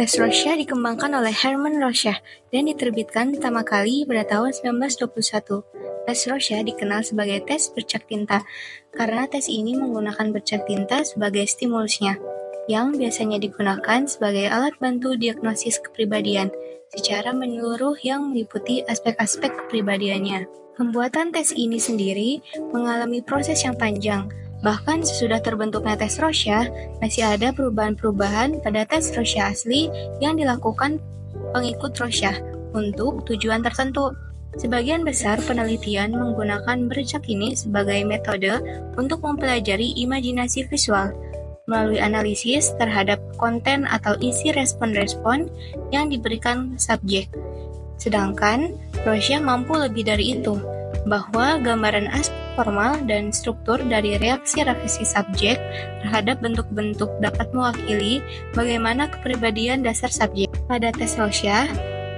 Tes Rorschach dikembangkan oleh Hermann Rorschach dan diterbitkan pertama kali pada tahun 1921. Tes Rorschach dikenal sebagai tes bercak tinta karena tes ini menggunakan bercak tinta sebagai stimulusnya, yang biasanya digunakan sebagai alat bantu diagnosis kepribadian secara menyeluruh yang meliputi aspek-aspek kepribadiannya. Pembuatan tes ini sendiri mengalami proses yang panjang. Bahkan sesudah terbentuknya tes Rorschach, masih ada perubahan-perubahan pada tes Rorschach asli yang dilakukan pengikut Rorschach untuk tujuan tertentu. Sebagian besar penelitian menggunakan bercak ini sebagai metode untuk mempelajari imajinasi visual melalui analisis terhadap konten atau isi respon-respon yang diberikan subjek. Sedangkan Rorschach mampu lebih dari itu, bahwa gambaran aspek formal dan struktur dari reaksi-reaksi subjek terhadap bentuk-bentuk dapat mewakili bagaimana kepribadian dasar subjek. Pada tes Rorschach,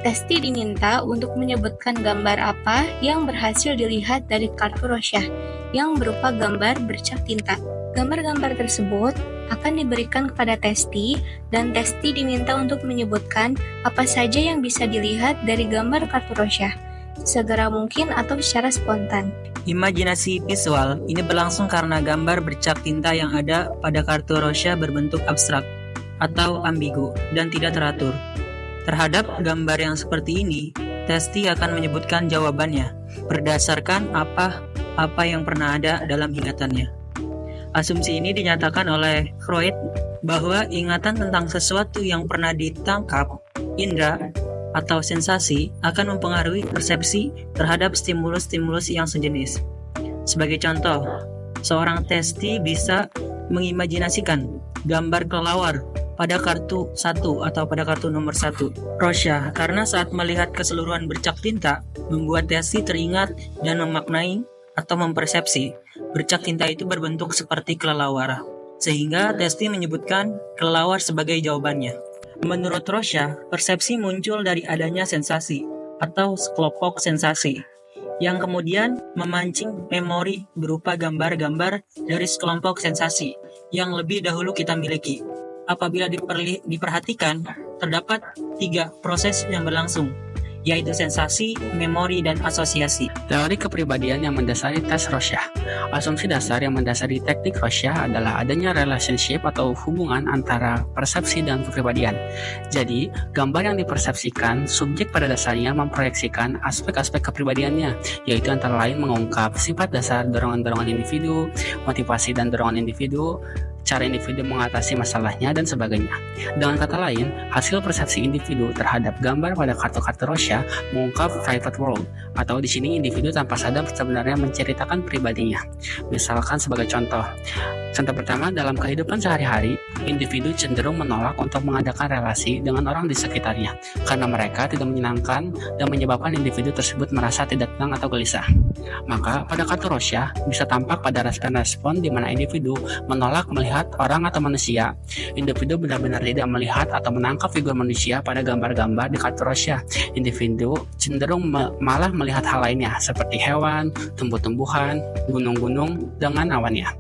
testi diminta untuk menyebutkan gambar apa yang berhasil dilihat dari kartu Rorschach yang berupa gambar bercak tinta. Gambar-gambar tersebut akan diberikan kepada testi, dan testi diminta untuk menyebutkan apa saja yang bisa dilihat dari gambar kartu Rorschach, segera mungkin atau secara spontan. Imajinasi visual ini berlangsung karena gambar bercak tinta yang ada pada kartu Rorschach berbentuk abstrak atau ambigu dan tidak teratur. Terhadap gambar yang seperti ini, testi akan menyebutkan jawabannya berdasarkan apa yang pernah ada dalam ingatannya. Asumsi ini dinyatakan oleh Freud bahwa ingatan tentang sesuatu yang pernah ditangkap indera atau sensasi akan mempengaruhi persepsi terhadap stimulus-stimulus yang sejenis. Sebagai contoh, seorang testi bisa mengimajinasikan gambar kelelawar pada kartu 1 atau pada kartu nomor 1 Rorschach karena saat melihat keseluruhan bercak tinta membuat testi teringat dan memaknai atau mempersepsi bercak tinta itu berbentuk seperti kelelawar, sehingga testi menyebutkan kelelawar sebagai jawabannya. Menurut Rorschach, persepsi muncul dari adanya sensasi atau sekelompok sensasi yang kemudian memancing memori berupa gambar-gambar dari sekelompok sensasi yang lebih dahulu kita miliki. Apabila diperhatikan, terdapat 3 proses yang berlangsung, yaitu sensasi, memori, dan asosiasi. Teori kepribadian yang mendasari tes Rorschach. Asumsi dasar yang mendasari teknik Rorschach adalah adanya relationship atau hubungan antara persepsi dan kepribadian. Jadi, gambar yang dipersepsikan, subjek pada dasarnya memproyeksikan aspek-aspek kepribadiannya, yaitu antara lain mengungkap sifat dasar dorongan-dorongan individu, motivasi dan dorongan individu, cara individu mengatasi masalahnya, dan sebagainya. Dengan kata lain, hasil persepsi individu terhadap gambar pada kartu-kartu Rorschach mengungkap private world, atau di sini individu tanpa sadar sebenarnya menceritakan pribadinya. Misalkan sebagai contoh pertama, dalam kehidupan sehari-hari, individu cenderung menolak untuk mengadakan relasi dengan orang di sekitarnya karena mereka tidak menyenangkan dan menyebabkan individu tersebut merasa tidak tenang atau gelisah. Maka pada kartu Rorschach bisa tampak pada respon-respon di mana individu menolak melihat orang atau manusia. Individu benar-benar tidak melihat atau menangkap figur manusia pada gambar-gambar di kartu Rorschach. Individu cenderung malah melihat hal lainnya seperti hewan, tumbuh-tumbuhan, gunung-gunung dengan awannya.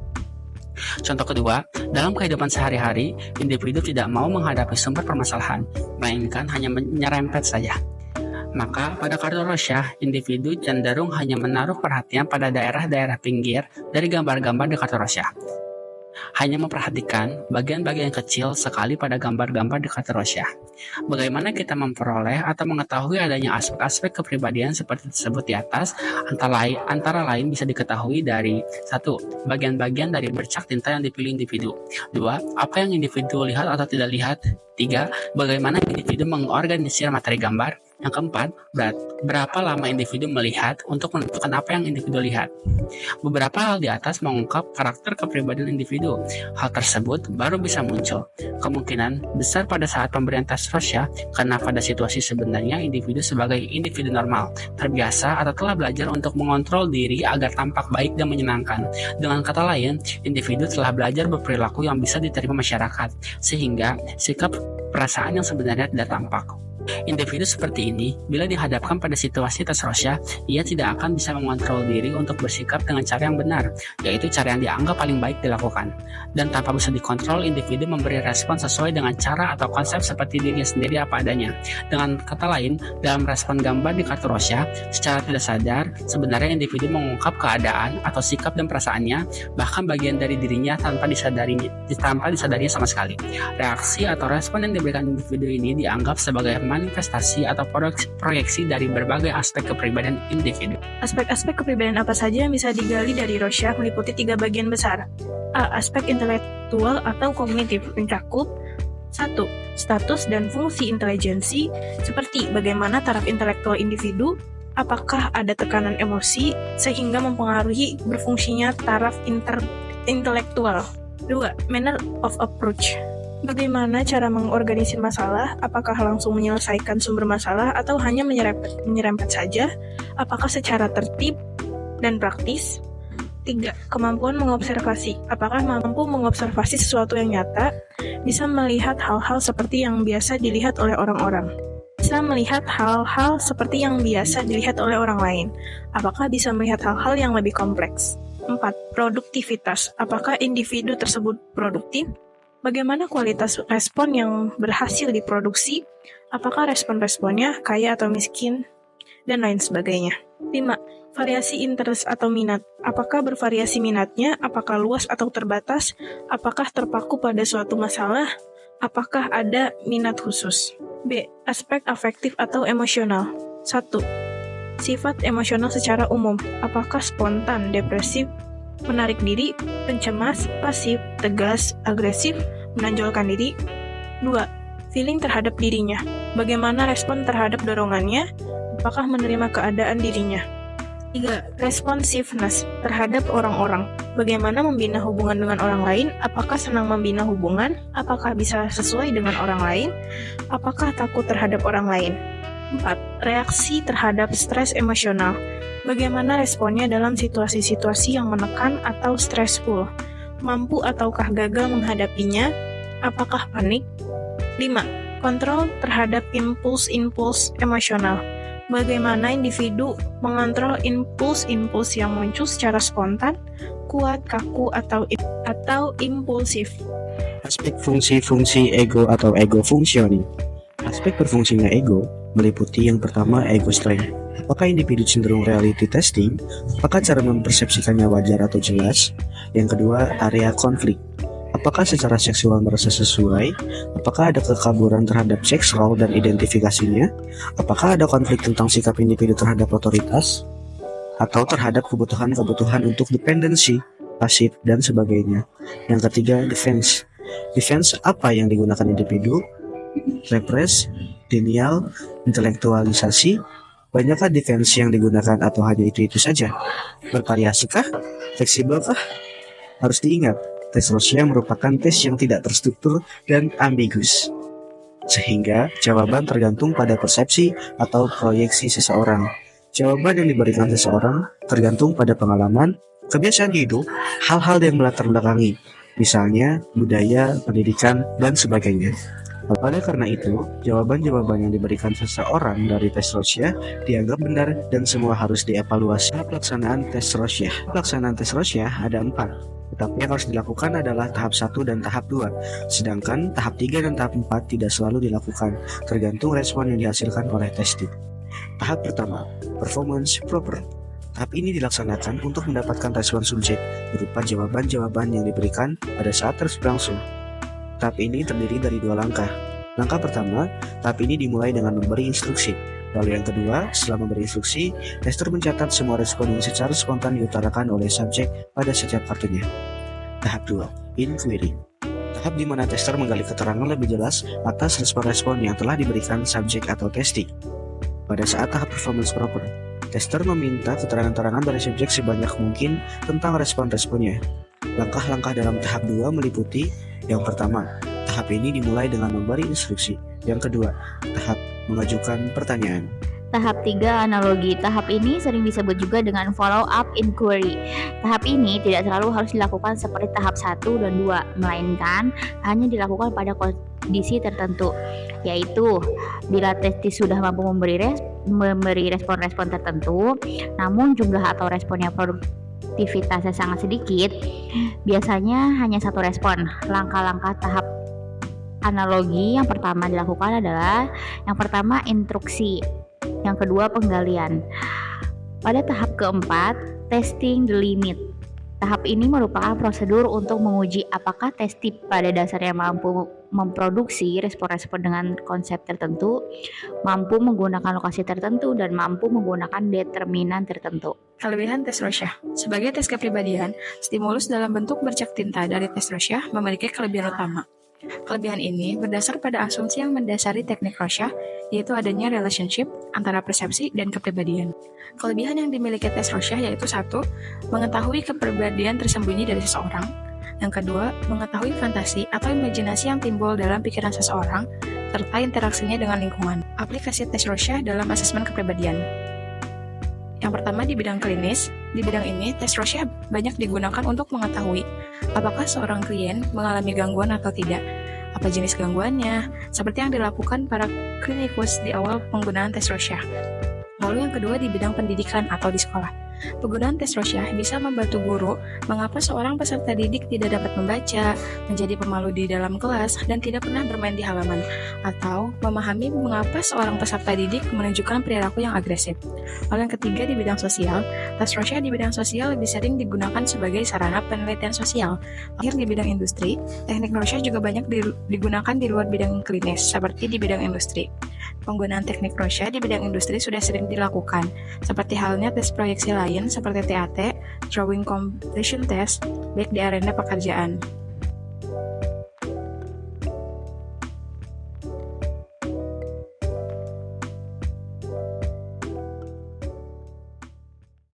Contoh kedua, dalam kehidupan sehari-hari, individu tidak mau menghadapi sumber permasalahan, melainkan hanya menyerempet saja. Maka pada kartu Rorschach, individu cenderung hanya menaruh perhatian pada daerah-daerah pinggir dari gambar-gambar di kartu Rorschach. Hanya memperhatikan bagian-bagian kecil sekali pada gambar-gambar di kartu Rorschach. Bagaimana kita memperoleh atau mengetahui adanya aspek-aspek kepribadian seperti tersebut di atas, antara lain bisa diketahui dari 1. Bagian-bagian dari bercak tinta yang dipilih individu. 2. Apa yang individu lihat atau tidak lihat. 3. Bagaimana individu mengorganisir materi gambar. Yang keempat, berapa lama individu melihat untuk menentukan apa yang individu lihat. Beberapa hal di atas mengungkap karakter kepribadian individu. Hal tersebut baru bisa muncul kemungkinan besar pada saat pemberian tes Rorschach, karena pada situasi sebenarnya individu sebagai individu normal, terbiasa atau telah belajar untuk mengontrol diri agar tampak baik dan menyenangkan. Dengan kata lain, individu telah belajar berperilaku yang bisa diterima masyarakat, sehingga sikap perasaan yang sebenarnya tidak tampak. Individu seperti ini, bila dihadapkan pada situasi tes Rorschach, ia tidak akan bisa mengontrol diri untuk bersikap dengan cara yang benar, yaitu cara yang dianggap paling baik dilakukan. Dan tanpa bisa dikontrol, individu memberi respon sesuai dengan cara atau konsep seperti dirinya sendiri apa adanya. Dengan kata lain, dalam respon gambar di kartu Rorschach, secara tidak sadar, sebenarnya individu mengungkap keadaan atau sikap dan perasaannya, bahkan bagian dari dirinya tanpa disadarinya sama sekali. Reaksi atau respon yang diberikan individu ini dianggap sebagai manifestasi atau proyeksi dari berbagai aspek kepribadian individu. Aspek-aspek kepribadian apa saja yang bisa digali dari Rorschach meliputi 3 bagian besar. A. Aspek intelektual atau kognitif mencakup 1. Status dan fungsi intelijensi, seperti bagaimana taraf intelektual individu, apakah ada tekanan emosi sehingga mempengaruhi berfungsinya taraf intelektual. 2. Manner of approach. Bagaimana cara mengorganisir masalah, apakah langsung menyelesaikan sumber masalah atau hanya menyerempet saja, apakah secara tertib dan praktis. 3. Kemampuan mengobservasi, apakah mampu mengobservasi sesuatu yang nyata, bisa melihat hal-hal seperti yang biasa dilihat oleh orang-orang. Bisa melihat hal-hal seperti yang biasa dilihat oleh orang lain, apakah bisa melihat hal-hal yang lebih kompleks. 4. Produktivitas, apakah individu tersebut produktif? Bagaimana kualitas respon yang berhasil diproduksi? Apakah respon-responnya kaya atau miskin? Dan lain sebagainya. 5. Variasi interest atau minat. Apakah bervariasi minatnya? Apakah luas atau terbatas? Apakah terpaku pada suatu masalah? Apakah ada minat khusus? B. Aspek afektif atau emosional. 1. Sifat emosional secara umum. Apakah spontan, depresif, menarik diri, pencemas, pasif, tegas, agresif, menonjolkan diri. 2. Feeling terhadap dirinya. Bagaimana respon terhadap dorongannya? Apakah menerima keadaan dirinya? 3. Responsiveness terhadap orang-orang. Bagaimana membina hubungan dengan orang lain? Apakah senang membina hubungan? Apakah bisa sesuai dengan orang lain? Apakah takut terhadap orang lain? 4. Reaksi terhadap stres emosional. Bagaimana responnya dalam situasi-situasi yang menekan atau stressful? Mampu ataukah gagal menghadapinya? Apakah panik? 5. Kontrol terhadap impuls-impuls emosional. Bagaimana individu mengontrol impuls-impuls yang muncul secara spontan, kuat, kaku, atau impulsif. Aspek fungsi-fungsi ego atau ego functioning. Aspek berfungsinya ego meliputi yang pertama ego strength. Apakah individu cenderung reality testing? Apakah cara mempersepsikannya wajar atau jelas? Yang kedua, area konflik. Apakah secara seksual merasa sesuai? Apakah ada kekaburan terhadap seksual dan identifikasinya? Apakah ada konflik tentang sikap individu terhadap otoritas? Atau terhadap kebutuhan-kebutuhan untuk dependensi, pasif, dan sebagainya? Yang ketiga, defense. Defense apa yang digunakan individu? Repress, denial, intelektualisasi. Banyakkah defense yang digunakan atau hanya itu-itu saja? Bervariasikah? Fleksibelkah? Harus diingat, tes Rorschach merupakan tes yang tidak terstruktur dan ambigus, sehingga jawaban tergantung pada persepsi atau proyeksi seseorang. Jawaban yang diberikan seseorang tergantung pada pengalaman, kebiasaan hidup, hal-hal yang melatar belakangi, misalnya budaya, pendidikan, dan sebagainya. Oleh karena itu, jawaban-jawaban yang diberikan seseorang dari tes Rorschach dianggap benar dan semua harus dievaluasi. Pelaksanaan tes Rorschach. Pelaksanaan tes Rorschach ada 4, tetapi yang harus dilakukan adalah tahap 1 dan tahap 2. Sedangkan tahap 3 dan tahap 4 tidak selalu dilakukan, tergantung respon yang dihasilkan oleh testing. Tahap pertama, performance proper. Tahap ini dilaksanakan untuk mendapatkan respon subjek berupa jawaban-jawaban yang diberikan pada saat tes berlangsung. Tahap ini terdiri dari 2 langkah. Langkah pertama, tahap ini dimulai dengan memberi instruksi. Lalu yang kedua, setelah memberi instruksi, tester mencatat semua respon yang secara spontan diutarakan oleh subjek pada setiap kartunya. Tahap 2, inquiry. Tahap di mana tester menggali keterangan lebih jelas atas respon-respon yang telah diberikan subjek atau testing. Pada saat tahap performance proper, tester meminta keterangan-keterangan dari subjek sebanyak mungkin tentang respon-responnya. Langkah-langkah dalam tahap 2 meliputi yang pertama, tahap ini dimulai dengan memberi instruksi. Yang kedua, tahap mengajukan pertanyaan. Tahap 3, analogi. Tahap ini sering disebut juga dengan follow-up inquiry. Tahap ini tidak selalu harus dilakukan seperti tahap 1 dan 2, melainkan hanya dilakukan pada kondisi tertentu, yaitu bila testis sudah mampu memberi respon-respon tertentu, namun jumlah atau responnya produktivitasnya sangat sedikit, biasanya hanya satu respon. Langkah-langkah tahap analogi yang pertama dilakukan adalah yang pertama instruksi, yang kedua penggalian. Pada tahap keempat, testing the limit. Tahap ini merupakan prosedur untuk menguji apakah testis pada dasarnya mampu memproduksi respon-respon dengan konsep tertentu, mampu menggunakan lokasi tertentu, dan mampu menggunakan determinan tertentu. Kelebihan tes Rorschach. Sebagai tes kepribadian, stimulus dalam bentuk bercak tinta dari tes Rorschach memiliki kelebihan utama. Kelebihan ini berdasar pada asumsi yang mendasari teknik Rorschach, yaitu adanya relationship antara persepsi dan kepribadian. Kelebihan yang dimiliki tes Rorschach yaitu 1. Mengetahui kepribadian tersembunyi dari seseorang. Yang kedua, mengetahui fantasi atau imajinasi yang timbul dalam pikiran seseorang, serta interaksinya dengan lingkungan. Aplikasi tes Rorschach dalam asesmen kepribadian. Yang pertama di bidang klinis. Di bidang ini, tes Rorschach banyak digunakan untuk mengetahui apakah seorang klien mengalami gangguan atau tidak, apa jenis gangguannya, seperti yang dilakukan para klinikus di awal penggunaan tes Rorschach. Lalu yang kedua di bidang pendidikan atau di sekolah. Penggunaan tes Rorschach bisa membantu guru mengapa seorang peserta didik tidak dapat membaca, menjadi pemalu di dalam kelas, dan tidak pernah bermain di halaman, atau memahami mengapa seorang peserta didik menunjukkan perilaku yang agresif. Lalu yang ketiga di bidang sosial, tes Rorschach di bidang sosial lebih sering digunakan sebagai sarana penelitian sosial. Akhir di bidang industri, teknik Rorschach juga banyak digunakan di luar bidang klinis, seperti di bidang industri. Penggunaan teknik Rorschach di bidang industri sudah sering dilakukan, seperti halnya tes proyeksi lain seperti TAT, Drawing Completion Test, baik di arena pekerjaan.